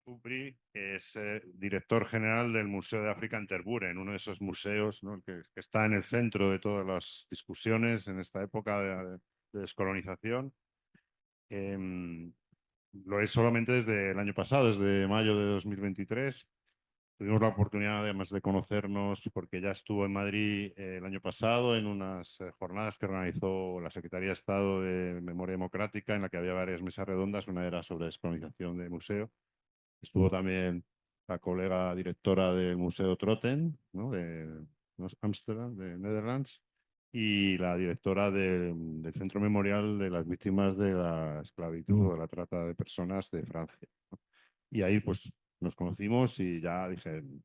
Ouvry es director general del Museo de África en Tervuren, uno de esos museos, ¿no?, que está en el centro de todas las discusiones en esta época de descolonización. Lo es solamente desde el año pasado, desde mayo de 2023. Tuvimos la oportunidad además de conocernos porque ya estuvo en Madrid el año pasado en unas jornadas que organizó la Secretaría de Estado de Memoria Democrática, en la que había varias mesas redondas. Una era sobre descolonización del museo. Estuvo también la colega directora del Museo Trotten, ¿no?, de Ámsterdam, de Netherlands, y la directora del Centro Memorial de las Víctimas de la Esclavitud o de la Trata de Personas de Francia, ¿no? Y ahí pues nos conocimos y ya dije, en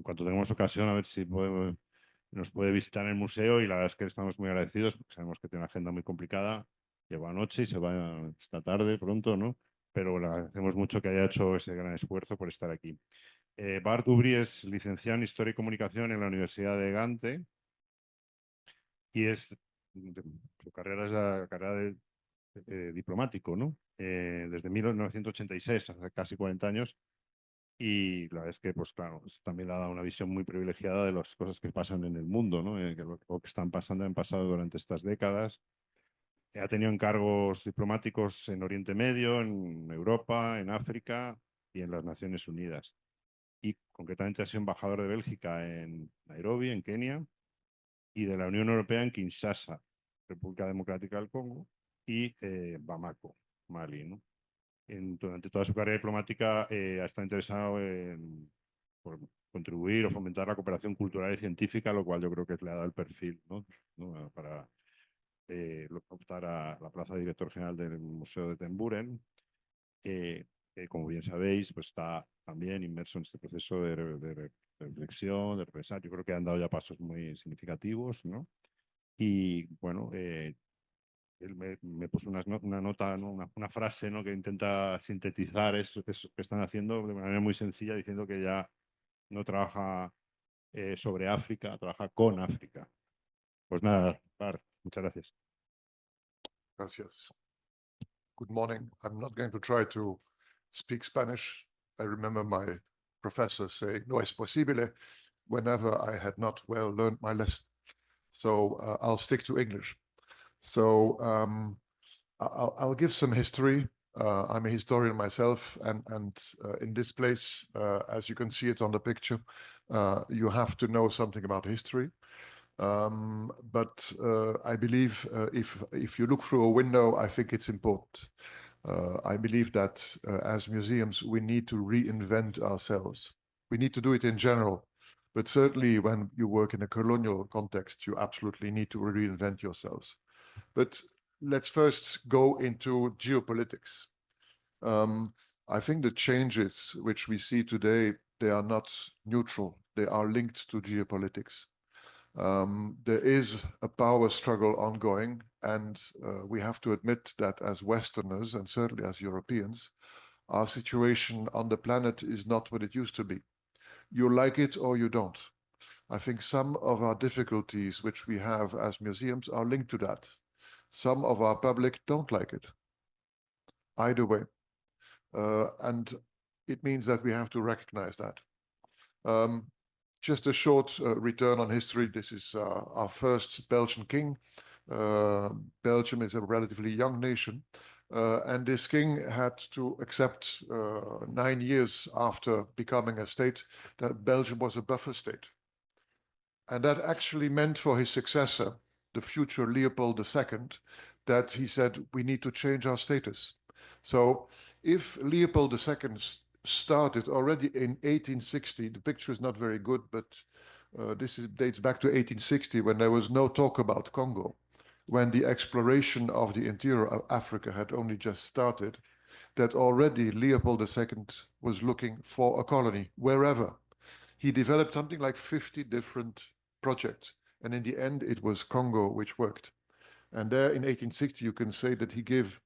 cuanto tengamos ocasión, a ver si nos puede visitar en el museo, y la verdad es que estamos muy agradecidos porque sabemos que tiene una agenda muy complicada, lleva anoche y se va esta tarde pronto, ¿no? Pero le agradecemos mucho que haya hecho ese gran esfuerzo por estar aquí. Bart Ouvry es licenciado en Historia y Comunicación en la Universidad de Gante y su carrera es la carrera de diplomático, ¿no? Desde 1986, hace casi 40 años, y la verdad es que, pues claro, eso también le ha dado una visión muy privilegiada de las cosas que pasan en el mundo, ¿no? Que lo que están pasando han pasado durante estas décadas. Ha tenido encargos diplomáticos en Oriente Medio, en Europa, en África y en las Naciones Unidas. Y concretamente ha sido embajador de Bélgica en Nairobi, en Kenia, y de la Unión Europea en Kinshasa, República Democrática del Congo, y Bamako, Mali, ¿no? Durante toda su carrera diplomática ha estado interesado por contribuir o fomentar la cooperación cultural y científica, lo cual yo creo que le ha dado el perfil, ¿no? Para optar a la plaza de director general del Museo de Tervuren. Como bien sabéis, pues está también inmerso en este proceso de reflexión, de repensar. Yo creo que han dado ya pasos muy significativos, ¿no? Y bueno, él me puso una nota, ¿no?, una frase, ¿no?, que intenta sintetizar eso que están haciendo de manera muy sencilla, diciendo que ya no trabaja sobre África, trabaja con África. Pues nada, Bart, muchas gracias. Gracias. Good morning. I'm not going to try to speak Spanish. I remember my professor saying, no es posible, whenever I had not well learned my lesson. So I'll stick to English. So I'll give some history. I'm a historian myself, and in this place, as you can see it on the picture, you have to know something about history. But I believe if you look through a window, I think it's important. I believe that as museums, we need to reinvent ourselves. We need to do it in general, but certainly when you work in a colonial context, you absolutely need to reinvent yourselves. But let's first go into geopolitics. I think the changes which we see today, they are not neutral. They are linked to geopolitics. There is a power struggle ongoing, and we have to admit that as Westerners, and certainly as Europeans, our situation on the planet is not what it used to be. You like it or you don't. I think some of our difficulties which we have as museums are linked to that. Some of our public don't like it. Either way. And it means that we have to recognize that. Just a short return on history. This is our first Belgian king. Belgium is a relatively young nation. And this king had to accept 9 years after becoming a state that Belgium was a buffer state. And that actually meant for his successor, the future Leopold II, that he said, we need to change our status. So if Leopold II started already in 1860, the picture is not very good, but dates back to 1860 when there was no talk about Congo, when the exploration of the interior of Africa had only just started, that already Leopold II was looking for a colony, wherever. He developed something like 50 different projects, and in the end, it was Congo which worked. And there in 1860, you can say that he gave,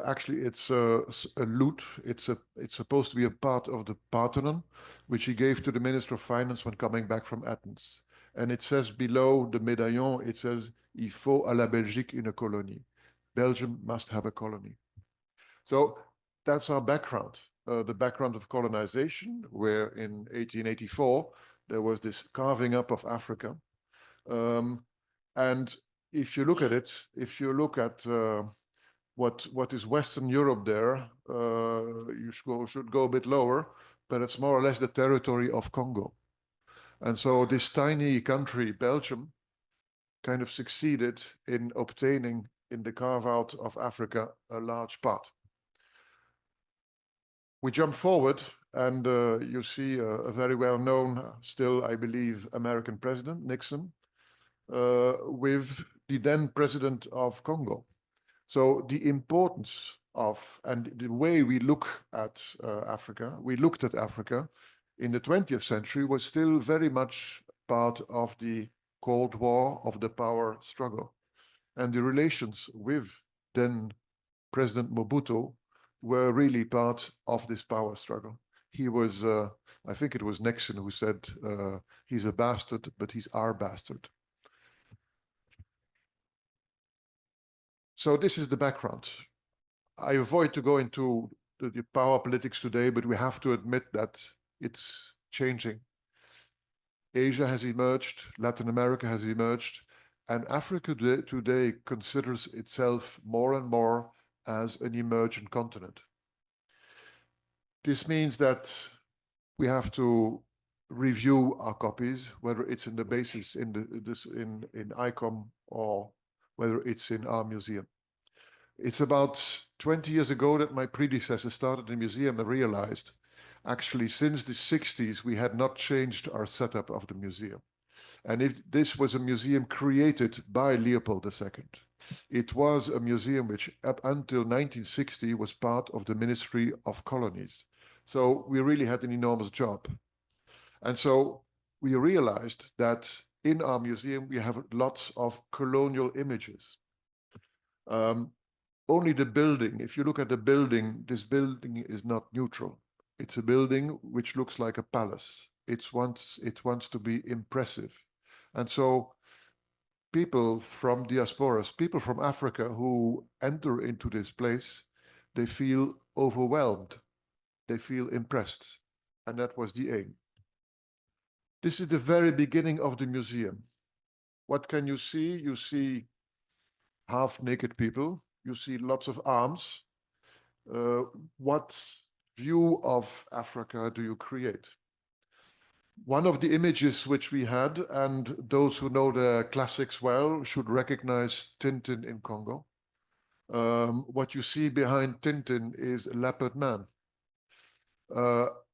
actually it's a lute, it's supposed to be a part of the Parthenon, which he gave to the Minister of Finance when coming back from Athens. And it says below the médaillon, it says, il faut à la Belgique une colonie. Belgium must have a colony. So that's our background. The background of colonization, where in 1884 there was this carving up of Africa. And if you look at it, if you look at what is Western Europe there, you should go a bit lower, but it's more or less the territory of Congo. And so this tiny country, Belgium, kind of succeeded in obtaining in the carve out of Africa a large part. We jump forward and you see a very well-known, still, I believe, American president, Nixon, with the then president of Congo. So the importance of, and the way we look at Africa, we looked at Africa in the 20th century was still very much part of the Cold War, of the power struggle. And the relations with then President Mobutu were really part of this power struggle. He was, I think it was Nixon who said, he's a bastard, but he's our bastard. So this is the background. I avoid to go into the power politics today, but we have to admit that it's changing. Asia has emerged, Latin America has emerged, and Africa today considers itself more and more as an emergent continent. This means that we have to review our copies, whether it's in the basis in ICOM or whether it's in our museum. It's about 20 years ago that my predecessor started the museum and realized, actually, since the 60s, we had not changed our setup of the museum. And if this was a museum created by Leopold II, it was a museum which up until 1960 was part of the Ministry of Colonies. So we really had an enormous job. And so we realized that in our museum, we have lots of colonial images. Only the building, if you look at the building, this building is not neutral. It's a building which looks like a palace. It wants to be impressive. And so people from diasporas, people from Africa who enter into this place, they feel overwhelmed. They feel impressed. And that was the aim. This is the very beginning of the museum. What can you see? You see half-naked people. You see lots of arms. What view of Africa do you create? One of the images which we had, and those who know the classics well should recognize Tintin in Congo. What you see behind Tintin is Leopard Man.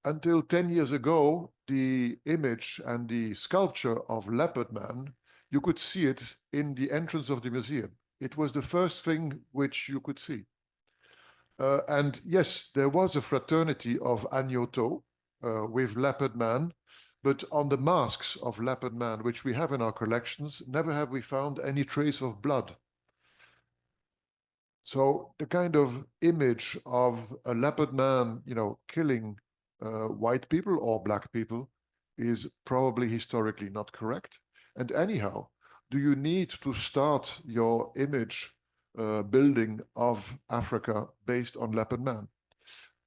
Until 10 years ago, the image and the sculpture of Leopard Man, you could see it in the entrance of the museum. It was the first thing which you could see. And yes, there was a fraternity of Agnoto with Leopard Man, but on the masks of Leopard Man, which we have in our collections, never have we found any trace of blood. So the kind of image of a Leopard Man, you know, killing white people or black people is probably historically not correct. And anyhow, do you need to start your image building of Africa based on Leopard Man?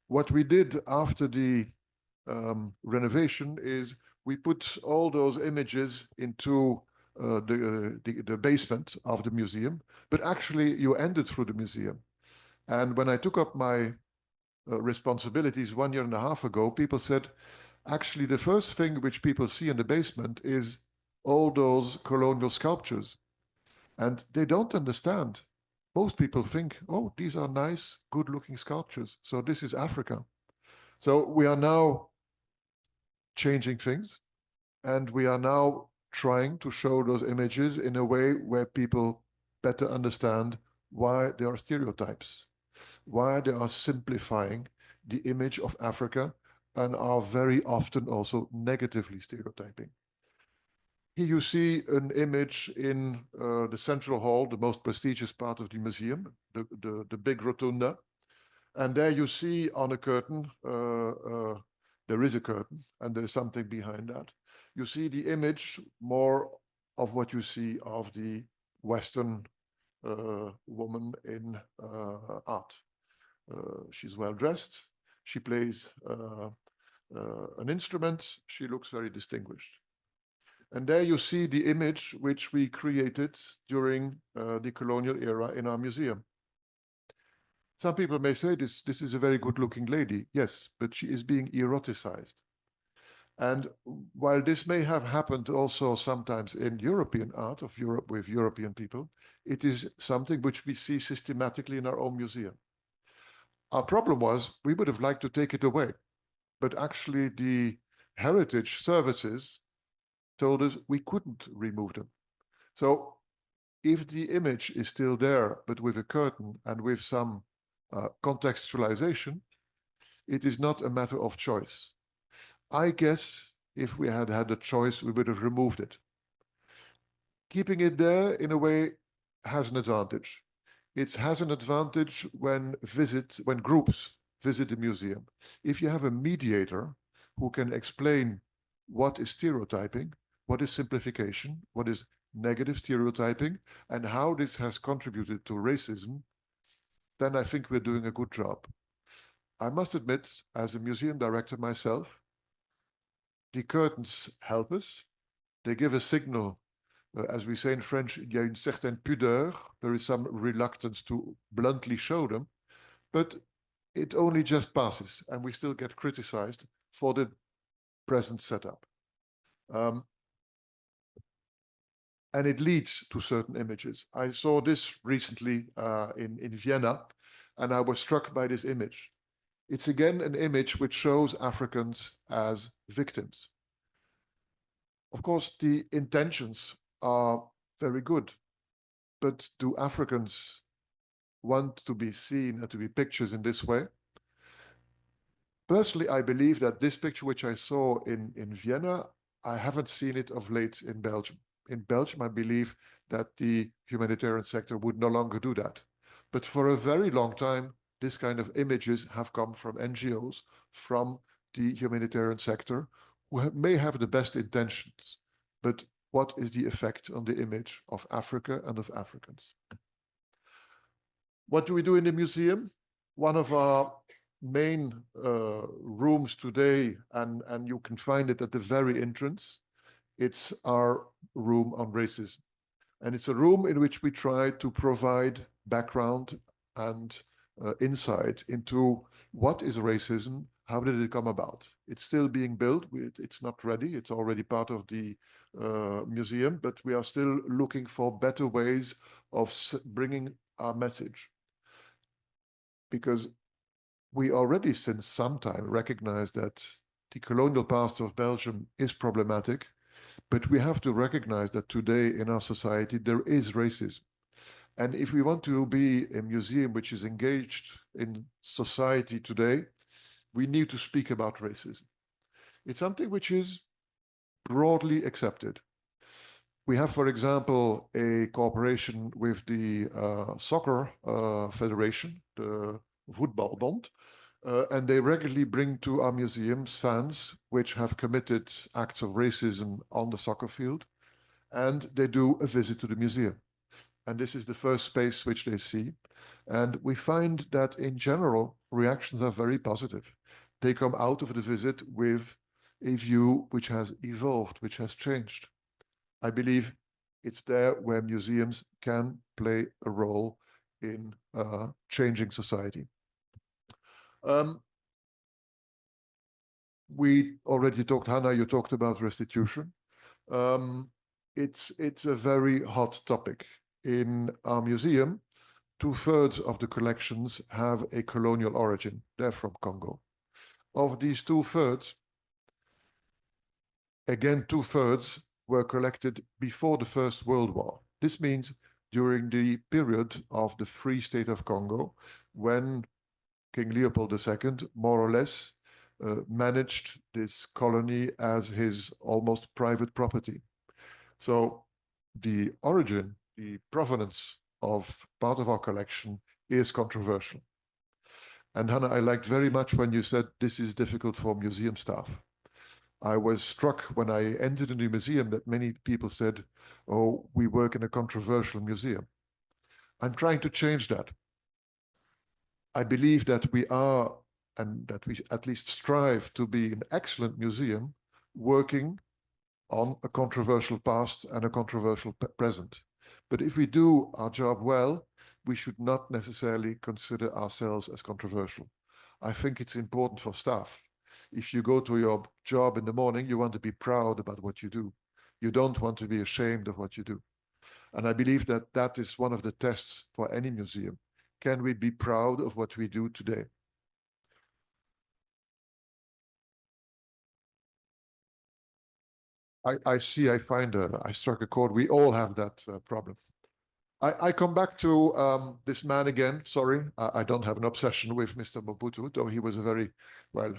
What we did after the renovation is we put all those images into the basement of the museum, but actually you ended through the museum. And when I took up my responsibilities 1.5 years ago, people said, actually the first thing which people see in the basement is all those colonial sculptures. And they don't understand. Most people think, oh, these are nice, good-looking sculptures. So this is Africa. So we are now changing things, and we are now trying to show those images in a way where people better understand why there are stereotypes, why they are simplifying the image of Africa and are very often also negatively stereotyping. Here you see an image in the central hall, the most prestigious part of the museum, the big rotunda. And there you see on a curtain, there is a curtain and there is something behind that. You see the image more of what you see of the Western woman in art. She's well dressed. She plays an instrument. She looks very distinguished. And there you see the image which we created during the colonial era in our museum. Some people may say this is a very good-looking lady. Yes, but she is being eroticized. And while this may have happened also sometimes in European art of Europe with European people, it is something which we see systematically in our own museum. Our problem was we would have liked to take it away, but actually the heritage services told us we couldn't remove them. So if the image is still there, but with a curtain and with some contextualization, it is not a matter of choice. I guess if we had had a choice, we would have removed it. Keeping it there, in a way, has an advantage. It has an advantage when groups visit the museum. If you have a mediator who can explain what is stereotyping, what is simplification, what is negative stereotyping, and how this has contributed to racism, then I think we're doing a good job. I must admit, as a museum director myself, the curtains help us. They give a signal, as we say in French, il y a une certaine pudeur. There is some reluctance to bluntly show them, but it only just passes, and we still get criticized for the present setup. And it leads to certain images. I saw this recently in Vienna, and I was struck by this image. It's again an image which shows Africans as victims. Of course, the intentions are very good, but do Africans want to be seen and to be pictures in this way? Personally, I believe that this picture which I saw in Vienna, I haven't seen it of late in Belgium. In Belgium, I believe that the humanitarian sector would no longer do that. But for a very long time, this kind of images have come from NGOs, from the humanitarian sector, who may have the best intentions. But what is the effect on the image of Africa and of Africans? What do we do in the museum? One of our main rooms today, and you can find it at the very entrance, it's our room on racism. And it's a room in which we try to provide background and insight into what is racism, how did it come about. It's still being built, it's not ready, it's already part of the museum, but we are still looking for better ways of bringing our message. Because we already since some time recognize that the colonial past of Belgium is problematic, but we have to recognize that today in our society there is racism. And if we want to be a museum which is engaged in society today, we need to speak about racism. It's something which is broadly accepted. We have, for example, a cooperation with the soccer federation, the Voetbalbond, and they regularly bring to our museums fans which have committed acts of racism on the soccer field, and they do a visit to the museum. And this is the first space which they see. And we find that in general, reactions are very positive. They come out of the visit with a view which has evolved, which has changed. I believe it's there where museums can play a role in changing society. We already talked, Hannah, you talked about restitution. It's a very hot topic. In our museum, 2/3 of the collections have a colonial origin. They're from Congo. Of these 2/3, again, 2/3 were collected before the First World War. This means during the period of the Free State of Congo, when King Leopold II, more or less, managed this colony as his almost private property. So the origin, the provenance of part of our collection is controversial. And Hannah, I liked very much when you said this is difficult for museum staff. I was struck when I entered a new museum that many people said, oh, we work in a controversial museum. I'm trying to change that. I believe that we are, and that we at least strive to be an excellent museum working on a controversial past and a controversial present. But if we do our job well, we should not necessarily consider ourselves as controversial. I think it's important for staff. If you go to your job in the morning, you want to be proud about what you do. You don't want to be ashamed of what you do. And I believe that that is one of the tests for any museum. Can we be proud of what we do today? I see, I struck a chord. We all have that problem. I come back to this man again. Sorry, I don't have an obsession with Mr. Mobutu, though he was a very, well,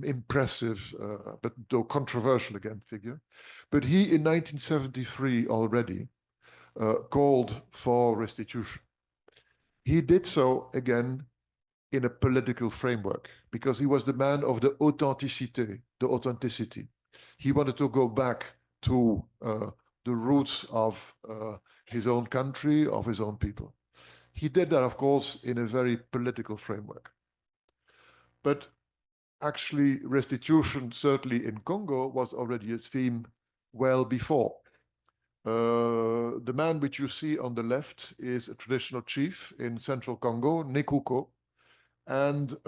impressive, but though controversial again figure. But he, in 1973 already, called for restitution. He did so again in a political framework because he was the man of the authenticity. He wanted to go back to the roots of his own country, of his own people. He did that, of course, in a very political framework. But actually, restitution, certainly in Congo, was already a theme well before. The man which you see on the left is a traditional chief in central Congo, Nekuko. And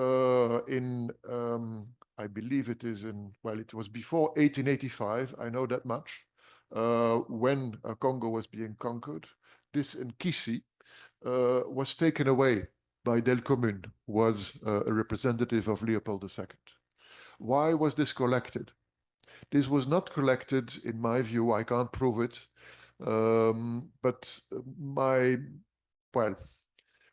I believe it is in, well, it was before 1885, I know that much, when Congo was being conquered. This Nkisi was taken away by Delcommune, was a representative of Leopold II. Why was this collected? This was not collected, in my view, I can't prove it, but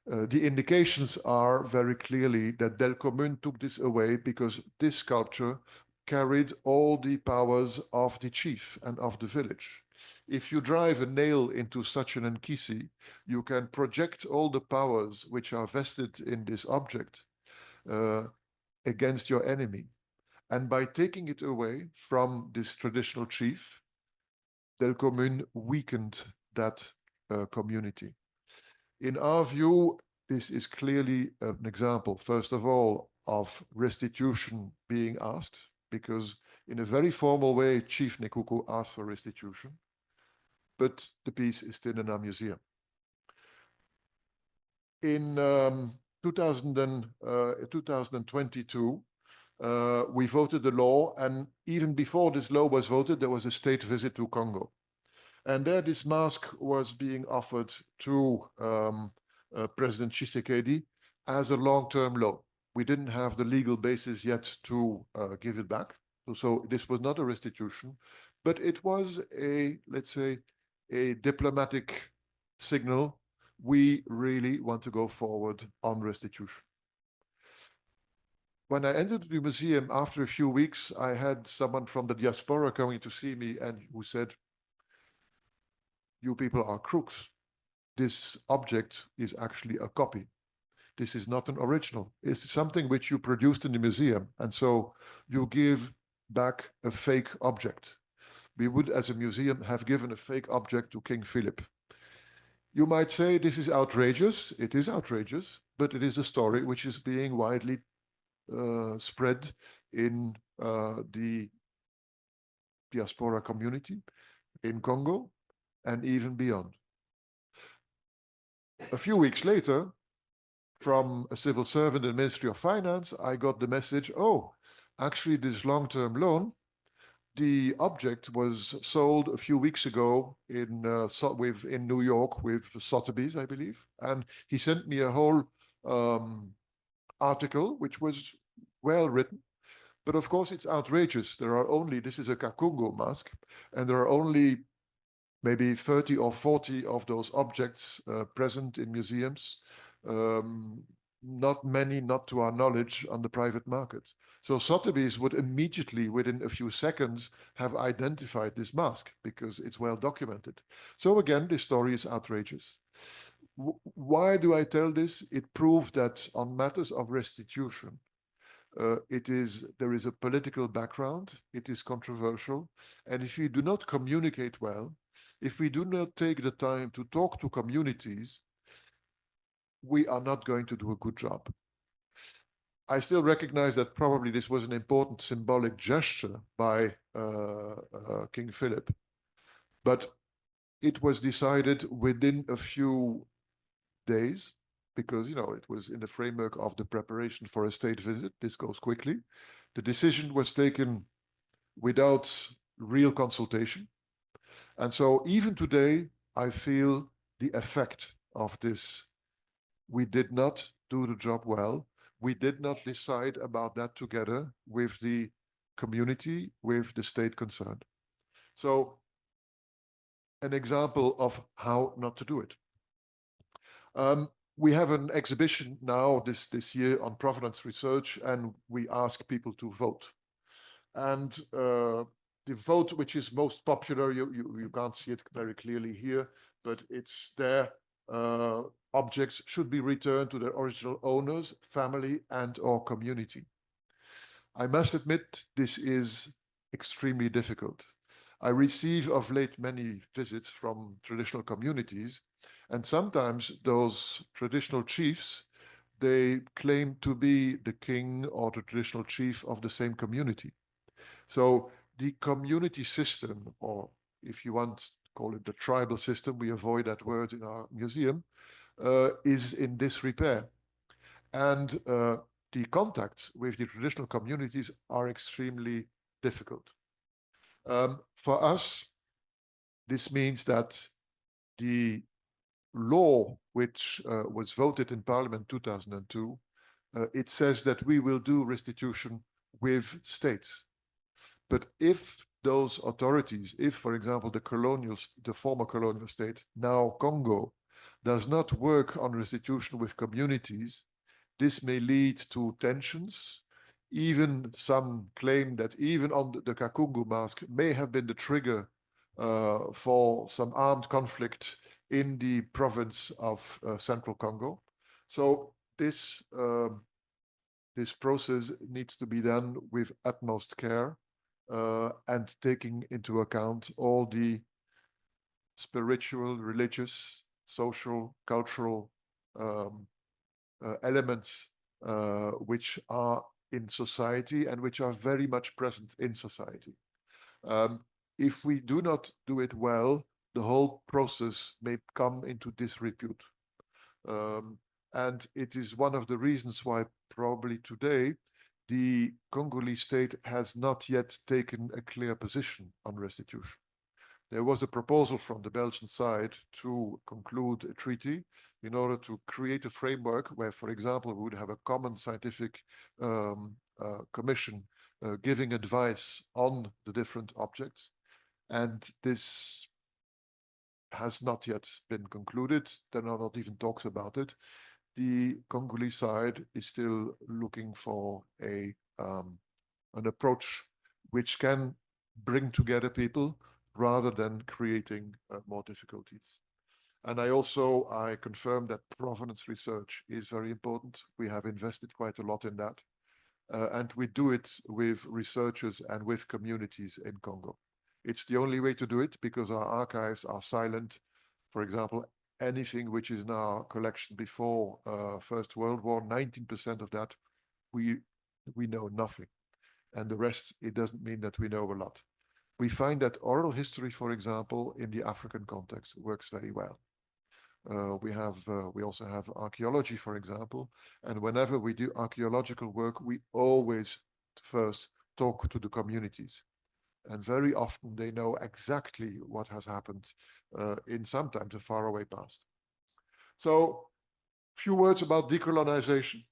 the indications are very clearly that Delcommune took this away because this sculpture carried all the powers of the chief and of the village. If you drive a nail into such an Nkisi, you can project all the powers which are vested in this object against your enemy. And by taking it away from this traditional chief, Delcommune weakened that community. In our view, this is clearly an example, first of all, of restitution being asked, because in a very formal way, Chief Nekuku asked for restitution, but the piece is still in our museum. In 2022, we voted the law, and even before this law was voted, there was a state visit to Congo. And there this mask was being offered to President Tshisekedi as a long-term loan. We didn't have the legal basis yet to give it back. So this was not a restitution, but it was a, let's say, a diplomatic signal. We really want to go forward on restitution. When I entered the museum after a few weeks, I had someone from the diaspora coming to see me and who said, "You people are crooks. This object is actually a copy. This is not an original. It's something which you produced in the museum. And so you give back a fake object. We would, as a museum, have given a fake object to King Philip." You might say this is outrageous. It is outrageous, but it is a story which is being widely spread in the diaspora community in Congo and even beyond. A few weeks later, from a civil servant in the Ministry of Finance, I got the message, oh, actually this long-term loan, the object was sold a few weeks ago in New York with Sotheby's, I believe. And he sent me a whole article, which was well written. But of course, it's outrageous. This is a Kakungo mask, and there are only maybe 30 or 40 of those objects present in museums. Not many, not to our knowledge, on the private market. So Sotheby's would immediately, within a few seconds, have identified this mask because it's well documented. So again, this story is outrageous. Why do I tell this? It proves that on matters of restitution, there is a political background, it is controversial, and if we do not communicate well, if we do not take the time to talk to communities, we are not going to do a good job. I still recognize that probably this was an important symbolic gesture by King Philip, but it was decided within a few days, because it was in the framework of the preparation for a state visit. This goes quickly. The decision was taken without real consultation. And so even today, I feel the effect of this. We did not do the job well. We did not decide about that together with the community, with the state concerned. So an example of how not to do it. We have an exhibition now this year on provenance research, and we ask people to vote. And the vote which is most popular, you can't see it very clearly here, but it's there. Objects should be returned to their original owners, family, and/or community. I must admit, this is extremely difficult. I receive of late many visits from traditional communities, and sometimes those traditional chiefs, they claim to be the king or the traditional chief of the same community. So the community system, or if you want, call it the tribal system, we avoid that word in our museum, is in disrepair. And the contacts with the traditional communities are extremely difficult. For us, this means that the law which was voted in Parliament 2002, it says that we will do restitution with states. But if those authorities, if, for example, the former colonial state, now Congo, does not work on restitution with communities, this may lead to tensions. Even some claim that even on the Kakungu mask may have been the trigger for some armed conflict in the province of Central Congo. So this process needs to be done with utmost care and taking into account all the spiritual, religious, social, cultural elements which are in society and which are very much present in society. If we do not do it well, the whole process may come into disrepute. And it is one of the reasons why probably today the Congolese state has not yet taken a clear position on restitution. There was a proposal from the Belgian side to conclude a treaty in order to create a framework where, for example, we would have a common scientific commission giving advice on the different objects. And this has not yet been concluded. There are not even talks about it. The Congolese side is still looking for an approach which can bring together people rather than creating more difficulties. And I confirm that provenance research is very important. We have invested quite a lot in that. And we do it with researchers and with communities in Congo. It's the only way to do it because our archives are silent. For example, anything which is in our collection before First World War, 19% of that, we know nothing. And the rest, it doesn't mean that we know a lot. We find that oral history, for example, in the African context works very well. We also have archaeology, for example, and whenever we do archaeological work, we always first talk to the communities. And very often they know exactly what has happened in sometimes a faraway past. So, few words about decolonization.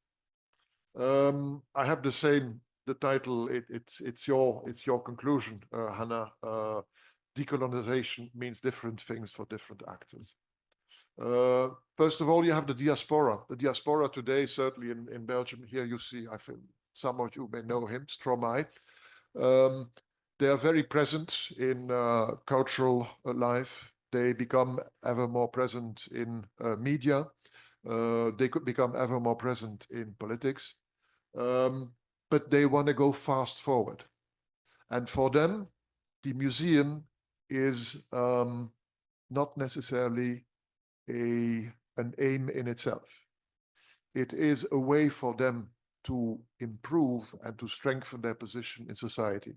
I have the title, it's your conclusion, Hannah. Decolonization means different things for different actors. First of all, you have the diaspora. The diaspora today, certainly in Belgium, here you see, I think some of you may know him, Stromae. They are very present in cultural life. They become ever more present in media. They could become ever more present in politics. But they want to go fast forward. And for them, the museum is not necessarily an aim in itself. it is a way for them to improve and to strengthen their position in society.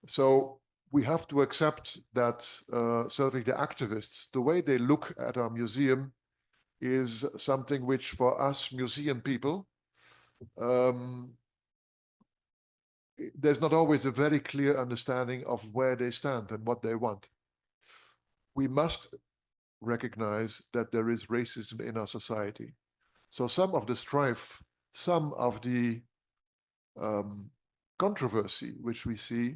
So we have to accept that certainly the activists, the way they look at our museum is something which for us museum people, there's not always a very clear understanding of where they stand and what they want. We must recognize that there is racism in our society. So some of the strife, some of the controversy which we see,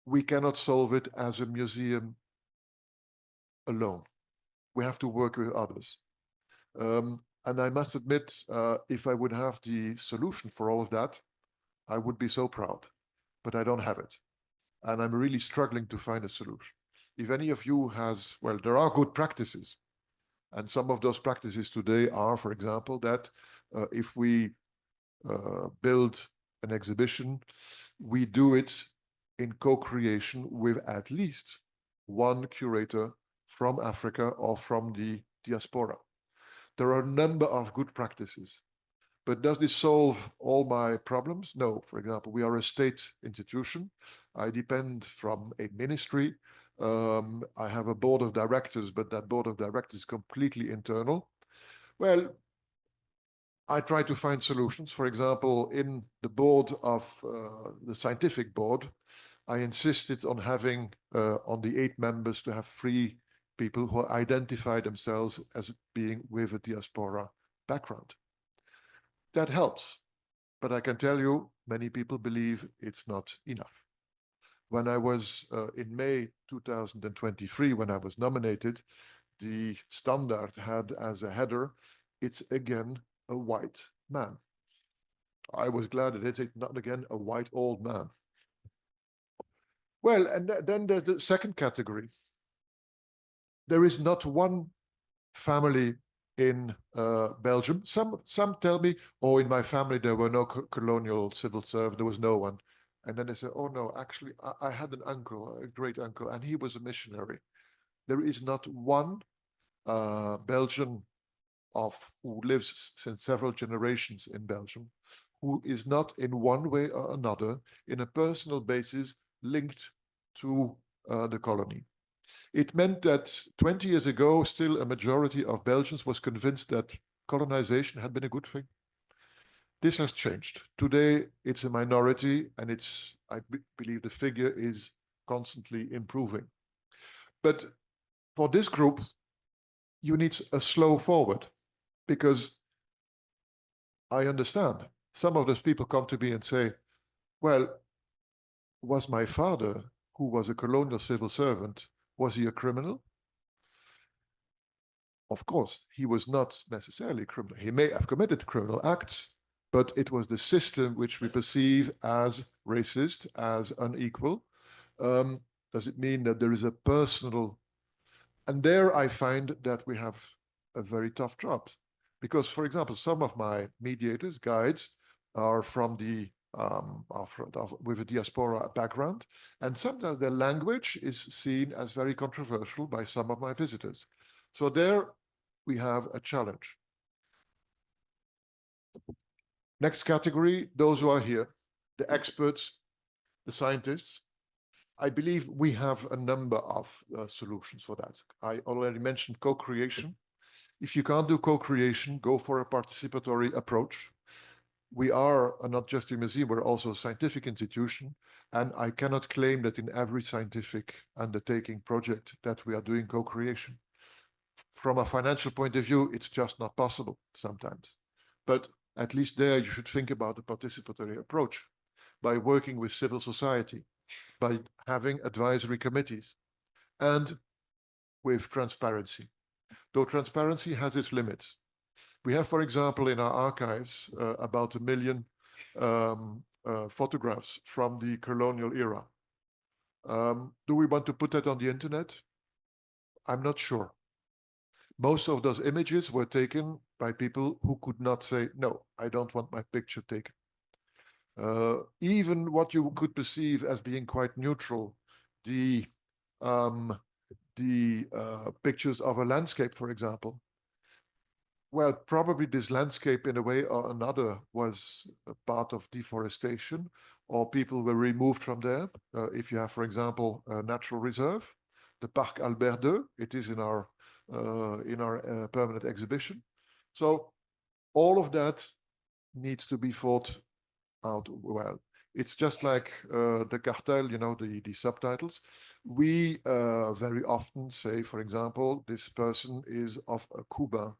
we cannot solve it as a museum alone. We have to work with others. And I must admit, if I would have the solution for all of that, I would be so proud, but I don't have it. And I'm really struggling to find a solution. If any of you has, well, there are good practices. And some of those practices today are, for example, that if we build an exhibition, we do it in co-creation with at least one curator from Africa or from the diaspora. There are a number of good practices. But does this solve all my problems? No. For example, we are a state institution. I depend from a ministry. I have a board of directors, but that board of directors is completely internal. Well, I try to find solutions. For example, in the board of the scientific board, I insisted on having, on the 8 members, to have 3 people who identify themselves as being with a diaspora background. That helps, but I can tell you, many people believe it's not enough. When I was in May 2023, when I was nominated, the Standard had as a header, it's again a white man. I was glad that it's not again a white old man. Well, and then there's the second category. There is not one family in Belgium. Some tell me, oh, in my family there were no colonial civil servants, there was no one. And then they say, oh no, actually I had an uncle, a great uncle, and he was a missionary. There is not one Belgian who lives since several generations in Belgium who is not in one way or another, in a personal basis, linked to the colony. It meant that 20 years ago, still a majority of Belgians was convinced that colonization had been a good thing. This has changed. Today, it's a minority, and I believe the figure is constantly improving. But for this group, you need a slow forward, because I understand some of those people come to me and say, well, was my father, who was a colonial civil servant, was he a criminal? Of course, he was not necessarily a criminal. He may have committed criminal acts, but it was the system which we perceive as racist, as unequal. Does it mean that there is a personal... And there I find that we have a very tough job. Because, for example, some of my mediators, guides, are from the with a diaspora background, and sometimes their language is seen as very controversial by some of my visitors. So there we have a challenge. Next category, those who are here, the experts, the scientists. I believe we have a number of solutions for that. I already mentioned co-creation. If you can't do co-creation, go for a participatory approach. We are not just a museum, we're also a scientific institution, and I cannot claim that in every scientific undertaking project that we are doing co-creation. From a financial point of view, it's just not possible sometimes. But at least there you should think about the participatory approach by working with civil society, by having advisory committees, and with transparency. Though transparency has its limits. We have, for example, in our archives, about 1 million photographs from the colonial era. Do we want to put that on the internet? I'm not sure. Most of those images were taken by people who could not say, no, I don't want my picture taken. Even what you could perceive as being quite neutral, the pictures of a landscape, for example, Well, probably this landscape in a way or another was a part of deforestation, or people were removed from there. If you have, for example, a natural reserve, the Parc Albert II, it is in our permanent exhibition. So all of that needs to be thought out well. It's just like the cartel, you know, the subtitles. We very often say, for example, this person is of a Cuban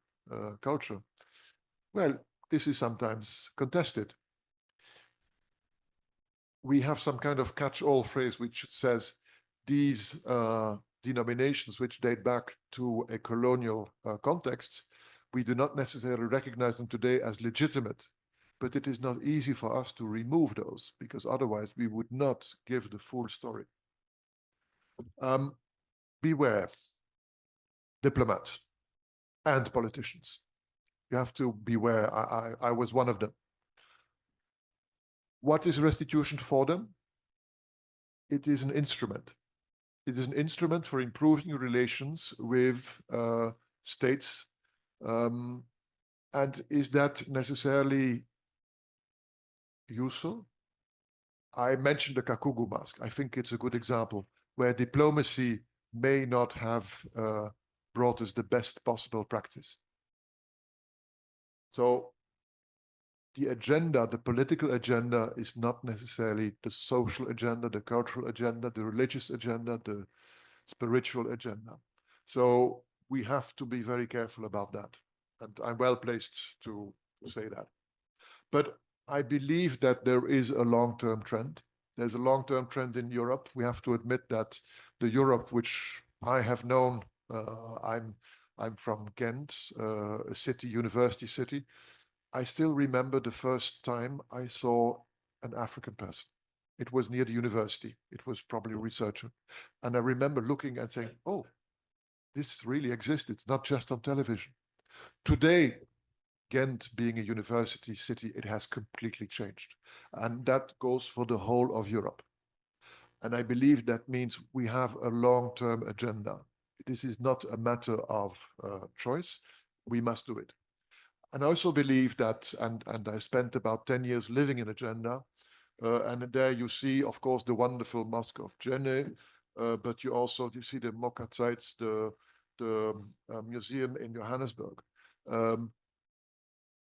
culture. Well, this is sometimes contested. We have some kind of catch-all phrase which says these denominations which date back to a colonial context, we do not necessarily recognize them today as legitimate. But it is not easy for us to remove those, because otherwise we would not give the full story. Beware, diplomats and politicians. You have to beware. I was one of them. What is restitution for them? It is an instrument. It is an instrument for improving relations with states. And is that necessarily useful? I mentioned the Kakugu mask. I think it's a good example where diplomacy may not have brought us the best possible practice. So the agenda, the political agenda, is not necessarily the social agenda, the cultural agenda, the religious agenda, the spiritual agenda. So we have to be very careful about that. And I'm well placed to say that. But I believe that there is a long-term trend. There's a long-term trend in Europe. We have to admit that the Europe which I have known, I'm from Ghent, a city, university city. I still remember the first time I saw an African person. It was near the university. It was probably a researcher. And I remember looking and saying, oh, this really exists. It's not just on television. Today, Ghent being a university city, it has completely changed. And that goes for the whole of Europe. And I believe that means we have a long-term agenda. This is not a matter of choice. We must do it. And I also believe that, and I spent about 10 years living in agenda, and there you see, of course, the wonderful Mosque of Djenné, but you see the Mokka-Zeit, the museum in Johannesburg.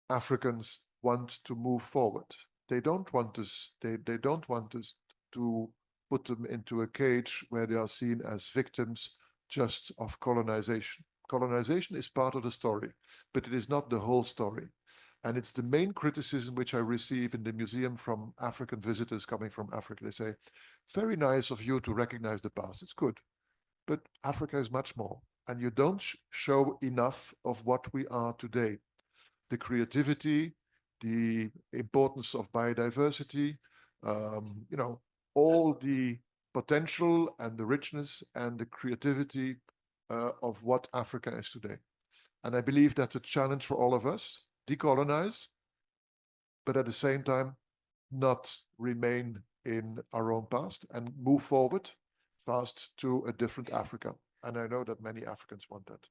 Africans want to move forward. They don't want us, they don't want us to put them into a cage where they are seen as victims just of colonization. Colonization is part of the story, but it is not the whole story. And it's the main criticism which I receive in the museum from African visitors coming from Africa. They say, very nice of you to recognize the past. It's good. But Africa is much more. And you don't show enough of what we are today. The creativity, the importance of biodiversity, you know, all the potential and the richness and the creativity of what Africa is today. And I believe that's a challenge for all of us, decolonize, but at the same time, not remain in our own past and move forward fast to a different Africa. And I know that many Africans want that.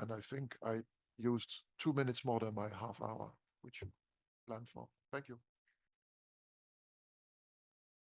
And I think I used 2 minutes more than my half hour, which you planned for. Thank you.